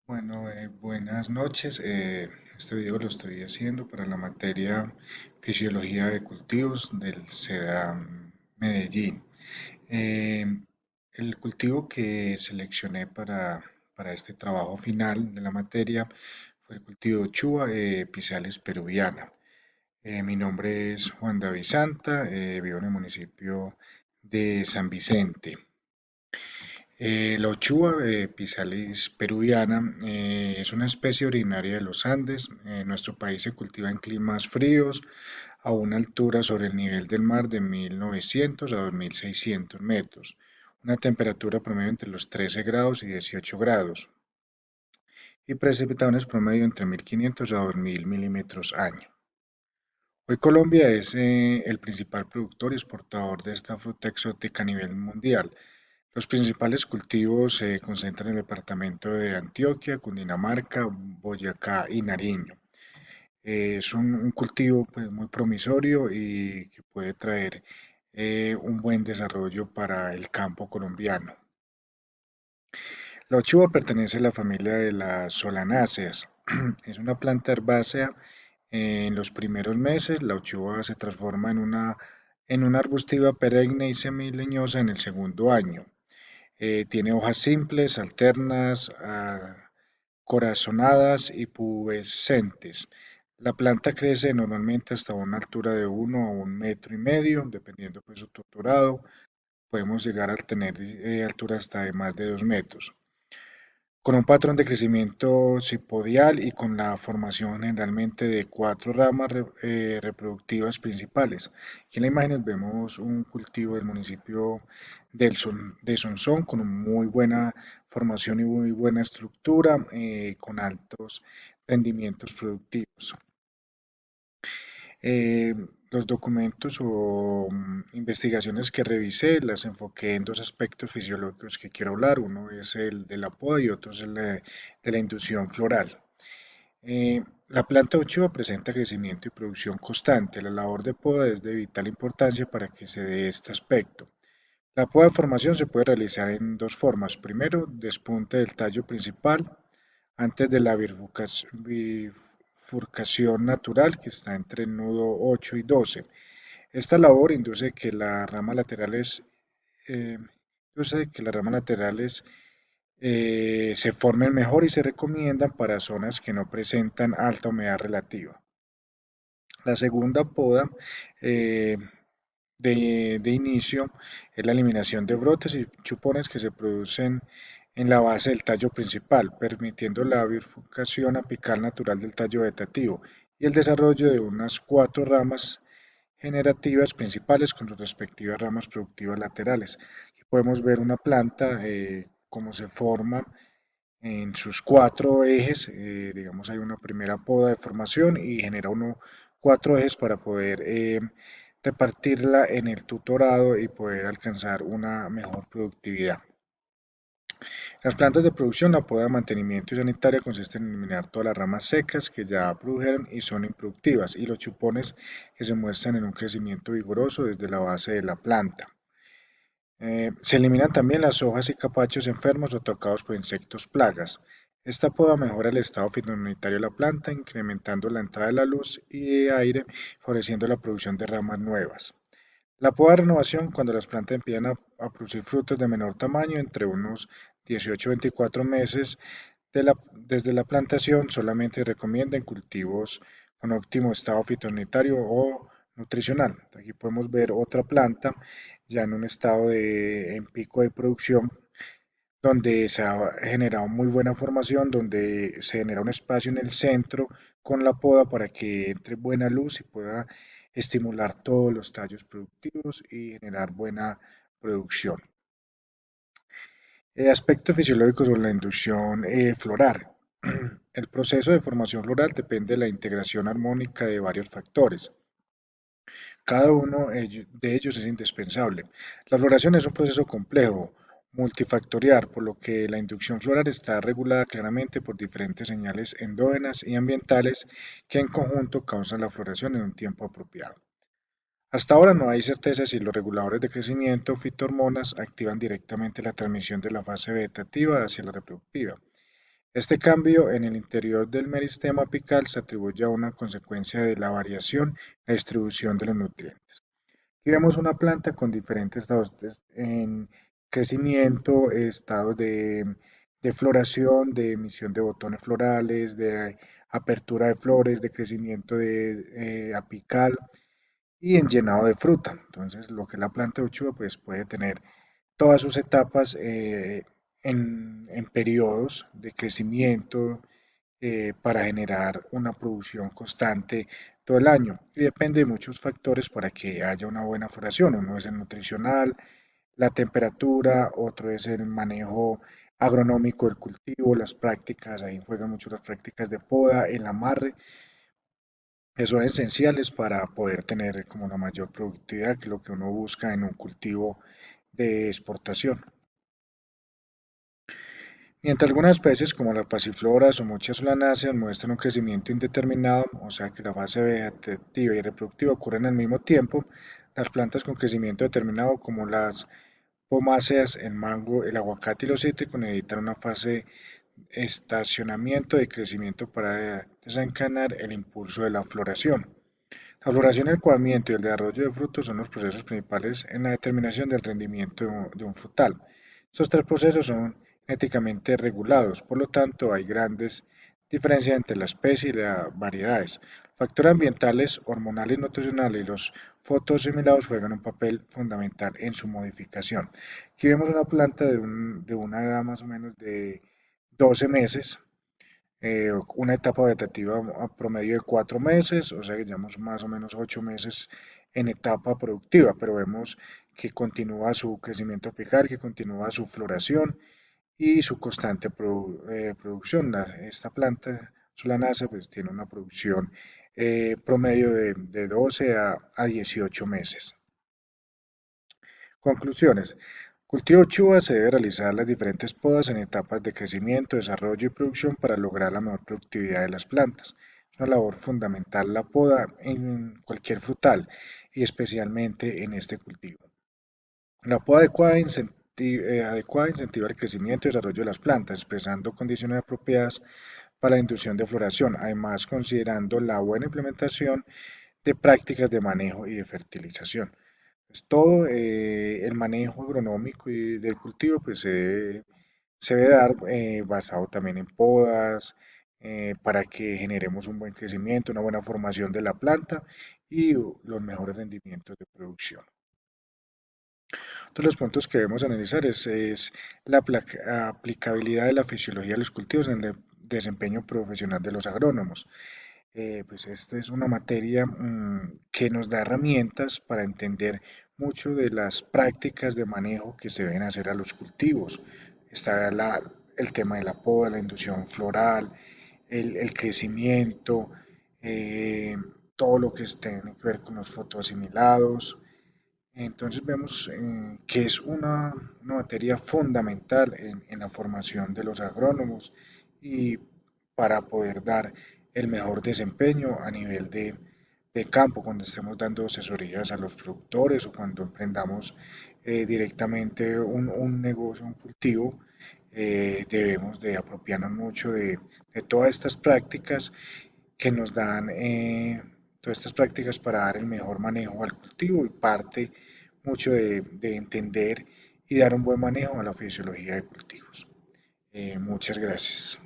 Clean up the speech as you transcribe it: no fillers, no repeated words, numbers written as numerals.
Buenas noches. Este video lo estoy haciendo para la materia Fisiología de Cultivos del CEDAM Medellín. Eh, el cultivo que seleccioné para este trabajo final de la materia fue el cultivo de Uchuva Pizales peruviana. Mi nombre es Juan David Santa, vivo en el municipio de San Vicente. La ochuva Pisalis peruviana es una especie originaria de los Andes. En nuestro país se cultiva en climas fríos a una altura sobre el nivel del mar de 1900 a 2600 metros, una temperatura promedio entre los 13 grados y 18 grados y precipitaciones promedio entre 1500 a 2000 milímetros año. Hoy Colombia es el principal productor y exportador de esta fruta exótica a nivel mundial. Los principales cultivos se concentran en el departamento de Antioquia, Cundinamarca, Boyacá y Nariño. Es un cultivo pues, muy promisorio y que puede traer un buen desarrollo para el campo colombiano. La ochuva pertenece a la familia de las solanáceas. Es una planta herbácea. En los primeros meses, la ochuva se transforma en una arbustiva perenne y semileñosa en el segundo año. Tiene hojas simples, alternas, corazonadas y pubescentes. La planta crece normalmente hasta una altura de 1 a 1,5 metros, dependiendo de su tutorado. Podemos llegar a tener alturas hasta de más de 2 metros. Con un patrón de crecimiento cipodial y con la formación generalmente de 4 ramas reproductivas principales. Aquí en la imagen vemos un cultivo del municipio de Sonsón con muy buena formación y muy buena estructura, con altos rendimientos productivos. Eh, los documentos o investigaciones que revisé las enfoqué en dos aspectos fisiológicos que quiero hablar. Uno es el de la poda y otro es el de la inducción floral. La planta uchuva presenta crecimiento y producción constante. La labor de poda es de vital importancia para que se dé este aspecto. La poda de formación se puede realizar en dos formas. Primero, despunte del tallo principal antes de la bifurcación natural que está entre el nudo 8 y 12. Esta labor eh, induce que las ramas laterales se formen mejor y se recomiendan para zonas que no presentan alta humedad relativa. La segunda poda eh, de inicio es la eliminación de brotes y chupones que se producen en la base del tallo principal, permitiendo la bifurcación apical natural del tallo vegetativo y el desarrollo de unas 4 ramas generativas principales con sus respectivas ramas productivas laterales. Aquí podemos ver una planta, cómo se forma en sus 4 ejes. Digamos, hay una primera poda de formación y genera 4 ejes para poder repartirla en el tutorado y poder alcanzar una mejor productividad. Las plantas de producción, la poda de mantenimiento y sanitaria consiste en eliminar todas las ramas secas que ya produjeron y son improductivas y los chupones que se muestran en un crecimiento vigoroso desde la base de la planta. Se eliminan también las hojas y capachos enfermos o tocados por insectos plagas. Esta poda mejora el estado fitosanitario de la planta, incrementando la entrada de la luz y de aire, favoreciendo la producción de ramas nuevas. La poda de renovación, cuando las plantas empiezan a producir frutos de menor tamaño, entre unos 18 a 24 meses desde la plantación, solamente recomienda en cultivos con óptimo estado fitosanitario o nutricional. Aquí podemos ver otra planta ya en un estado en pico de producción, donde se ha generado muy buena formación, donde se genera un espacio en el centro con la poda para que entre buena luz y pueda estimular todos los tallos productivos y generar buena producción. Aspectos fisiológicos sobre la inducción floral. El proceso de formación floral depende de la integración armónica de varios factores. Cada uno de ellos es indispensable. La floración es un proceso complejo, multifactorial, por lo que la inducción floral está regulada claramente por diferentes señales endógenas y ambientales que en conjunto causan la floración en un tiempo apropiado. Hasta ahora no hay certeza si los reguladores de crecimiento o fitohormonas activan directamente la transmisión de la fase vegetativa hacia la reproductiva. Este cambio en el interior del meristema apical se atribuye a una consecuencia de la variación en la distribución de los nutrientes. Aquí vemos una planta con diferentes estados en crecimiento, estados de floración, de emisión de botones florales, de apertura de flores, de crecimiento de apical y en llenado de fruta. Entonces, lo que es la planta de uchuva pues puede tener todas sus etapas en periodos de crecimiento para generar una producción constante todo el año. Y depende de muchos factores para que haya una buena floración. Uno es el nutricional, la temperatura, otro es el manejo agronómico del cultivo, las prácticas, ahí juegan mucho las prácticas de poda, el amarre, que son esenciales para poder tener como una mayor productividad, que es lo que uno busca en un cultivo de exportación. Mientras algunas especies como las pasifloras o muchas solanáceas muestran un crecimiento indeterminado, o sea que la fase vegetativa y reproductiva ocurren al mismo tiempo, las plantas con crecimiento determinado como las pomáceas, el mango, el aguacate y los cítricos necesitan una fase de estacionamiento de crecimiento para desencadenar el impulso de la floración. La floración, el cuadramiento y el desarrollo de frutos son los procesos principales en la determinación del rendimiento de un frutal. Estos tres procesos son genéticamente regulados, por lo tanto hay grandes diferencias entre la especie y las variedades. Factores ambientales, hormonales, nutricionales y los fotosimilados juegan un papel fundamental en su modificación. Aquí vemos una planta de una edad más o menos de 12 meses, una etapa vegetativa a promedio de 4 meses, o sea que llevamos más o menos 8 meses en etapa productiva, pero vemos que continúa su crecimiento apical, que continúa su floración y su constante producción. Esta planta solanácea pues tiene una producción promedio de 12 a 18 meses. Conclusiones. Cultivo Chuba se debe realizar las diferentes podas en etapas de crecimiento, desarrollo y producción para lograr la mejor productividad de las plantas. Es una labor fundamental la poda en cualquier frutal y especialmente en este cultivo. La poda adecuada incentiva el crecimiento y desarrollo de las plantas, expresando condiciones apropiadas para la inducción de floración, además considerando la buena implementación de prácticas de manejo y de fertilización. Pues todo el manejo agronómico y del cultivo pues se debe dar basado también en podas para que generemos un buen crecimiento, una buena formación de la planta y los mejores rendimientos de producción. Otro de los puntos que debemos analizar es la aplicabilidad de la fisiología de los cultivos en el desempeño profesional de los agrónomos. Pues esta es una materia que nos da herramientas para entender mucho de las prácticas de manejo que se deben hacer a los cultivos. Está el tema de la poda, la inducción floral, el crecimiento, eh, todo lo que tiene que ver con los fotoasimilados. Entonces vemos que es una materia fundamental en la formación de los agrónomos y para poder dar el mejor desempeño a nivel de campo, cuando estemos dando asesorías a los productores o cuando emprendamos directamente un negocio, un cultivo, debemos de apropiarnos mucho de todas estas prácticas que nos dan todas estas prácticas para dar el mejor manejo al cultivo y parte mucho de entender y dar un buen manejo a la fisiología de cultivos. Muchas gracias.